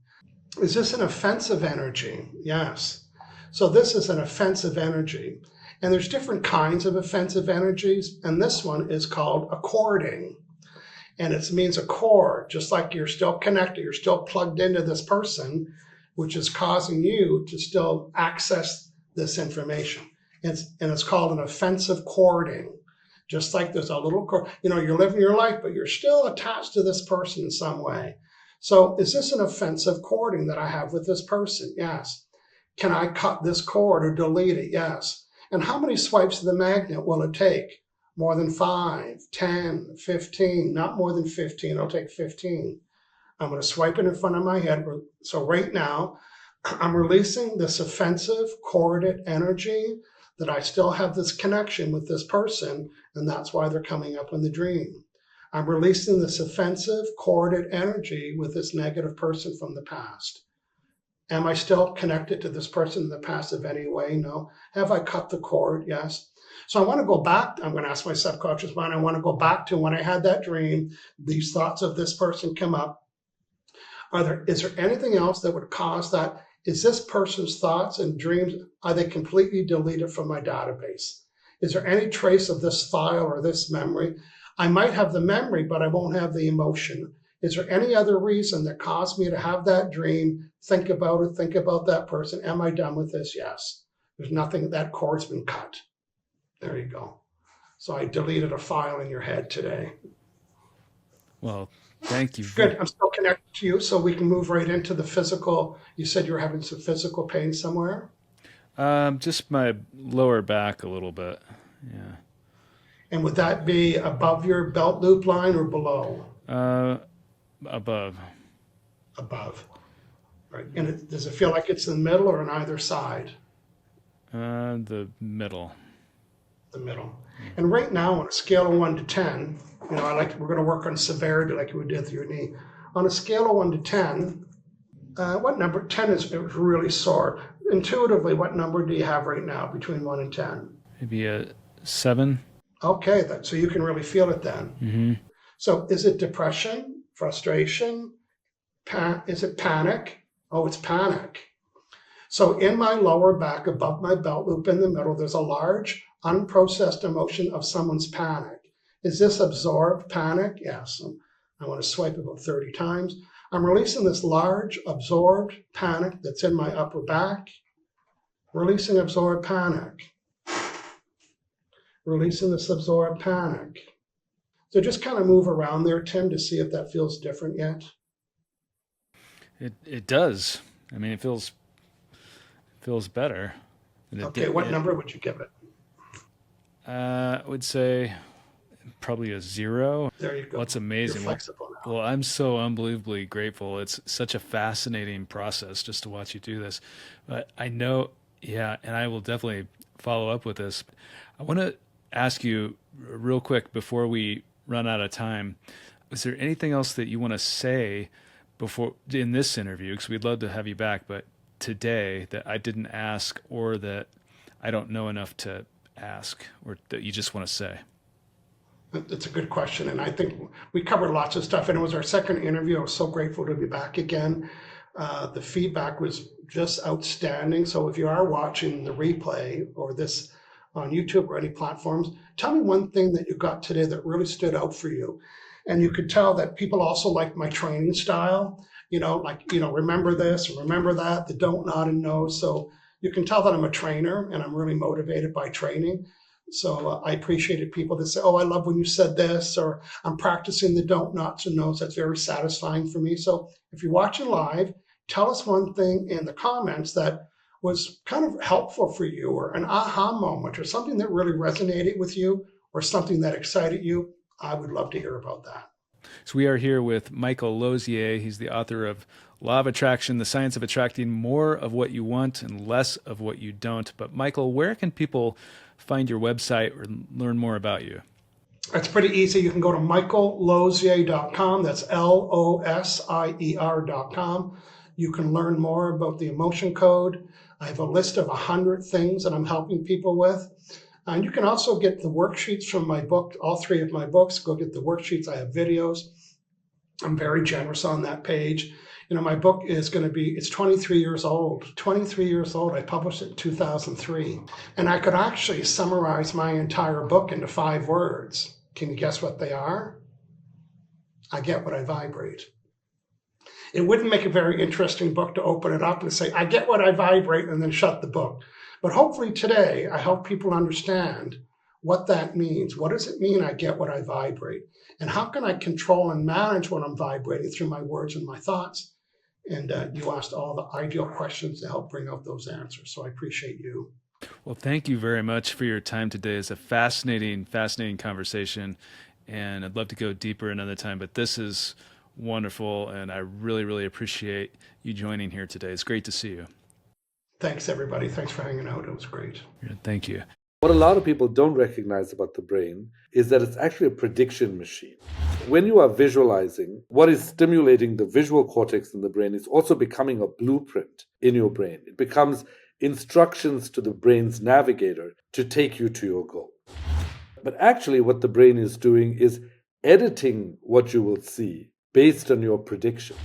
Is this an offensive energy? Yes. So this is an offensive energy. And there's different kinds of offensive energies. And this one is called according. And it means a cord, just like you're still connected, you're still plugged into this person, which is causing you to still access this information. And it's called an offensive cording. Just like there's a little cord, you're living your life, but you're still attached to this person in some way. So is this an offensive cording that I have with this person? Yes. Can I cut this cord or delete it? Yes. And how many swipes of the magnet will it take? More than 5, 10, 15, not more than 15. It'll take 15. I'm going to swipe it in front of my head. So right now, I'm releasing this offensive, coordinated energy that I still have this connection with this person, and that's why they're coming up in the dream. I'm releasing this offensive, coordinated energy with this negative person from the past. Am I still connected to this person in the past in any way? No. Have I cut the cord? Yes. So I want to go back. I'm going to ask my subconscious mind. I want to go back to when I had that dream. These thoughts of this person come up. Is there anything else that would cause that? Is this person's thoughts and dreams, are they completely deleted from my database? Is there any trace of this file or this memory? I might have the memory, but I won't have the emotion. Is there any other reason that caused me to have that dream, think about it, think about that person? Am I done with this? Yes. There's nothing, that cord's been cut. There you go. So I deleted a file in your head today. Well, thank you. Good. I'm still connected to you, so we can move right into the physical. You said you were having some physical pain somewhere? Just my lower back a little bit. Yeah. And would that be above your belt loop line or below? Above. Above. Right. And does it feel like it's in the middle or on either side? The middle. The middle. And right now, on a scale of 1 to 10, we're going to work on severity like we did with your knee. On a scale of 1 to 10, what number? 10 is really sore. Intuitively, what number do you have right now between 1 and 10? Maybe a 7. Okay, so you can really feel it then. Mm-hmm. So is it depression, frustration? Is it panic? Oh, it's panic. So in my lower back, above my belt loop in the middle, there's a large unprocessed emotion of someone's panic. Is this absorbed panic? Yes. I want to swipe about 30 times. I'm releasing this large absorbed panic that's in my upper back. Releasing absorbed panic. Releasing this absorbed panic. So just kind of move around there, Tim, to see if that feels different yet. It does. I mean, it feels better. Okay, what number would you give it? I would say probably a 0. There you go. What's amazing. You're flexible now. Well, I'm so unbelievably grateful. It's such a fascinating process just to watch you do this. But I know, yeah, and I will definitely follow up with this. I want to ask you real quick before we run out of time. Is there anything else that you want to say before in this interview? Because we'd love to have you back, but today that I didn't ask or that I don't know enough to ask or that you just want to say? That's a good question. And I think we covered lots of stuff. And it was our second interview. I was so grateful to be back again. The feedback was just outstanding. So if you are watching the replay or this on YouTube or any platforms, tell me one thing that you got today that really stood out for you. And you could tell that people also like my training style, remember this, remember that, the don't, not, and no. So you can tell that I'm a trainer and I'm really motivated by training. So I appreciated people that say, oh, I love when you said this, or I'm practicing the don't, nots, and nos. That's very satisfying for me. So if you're watching live, tell us one thing in the comments that was kind of helpful for you, or an aha moment, or something that really resonated with you, or something that excited you. I would love to hear about that. So we are here with Michael Losier. He's the author of Law of Attraction, The Science of Attracting More of What You Want and Less of What You Don't. But Michael, where can people find your website or learn more about you? It's pretty easy. You can go to michaellosier.com. That's LOSIER.com. You can learn more about the emotion code. I have a list of 100 things that I'm helping people with. And you can also get the worksheets from my book, all 3 of my books. Go get the worksheets. I have videos. I'm very generous on that page. My book is going to be, it's 23 years old. 23 years old. I published it in 2003. And I could actually summarize my entire book into 5 words. Can you guess what they are? I get what I vibrate. It wouldn't make a very interesting book to open it up and say, I get what I vibrate, and then shut the book. But hopefully today, I help people understand what that means. What does it mean I get what I vibrate? And how can I control and manage what I'm vibrating through my words and my thoughts? And you asked all the ideal questions to help bring out those answers. So I appreciate you. Well, thank you very much for your time today. It's a fascinating, fascinating conversation. And I'd love to go deeper another time, but this is wonderful. And I really, really appreciate you joining here today. It's great to see you. Thanks, everybody. Thanks for hanging out. It was great. Thank you. What a lot of people don't recognize about the brain is that it's actually a prediction machine. When you are visualizing, what is stimulating the visual cortex in the brain is also becoming a blueprint in your brain. It becomes instructions to the brain's navigator to take you to your goal. But actually, what the brain is doing is editing what you will see based on your prediction.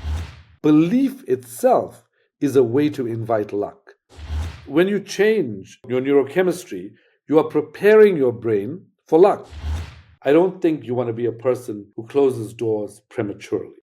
Belief itself is a way to invite luck. When you change your neurochemistry, you are preparing your brain for luck. I don't think you want to be a person who closes doors prematurely.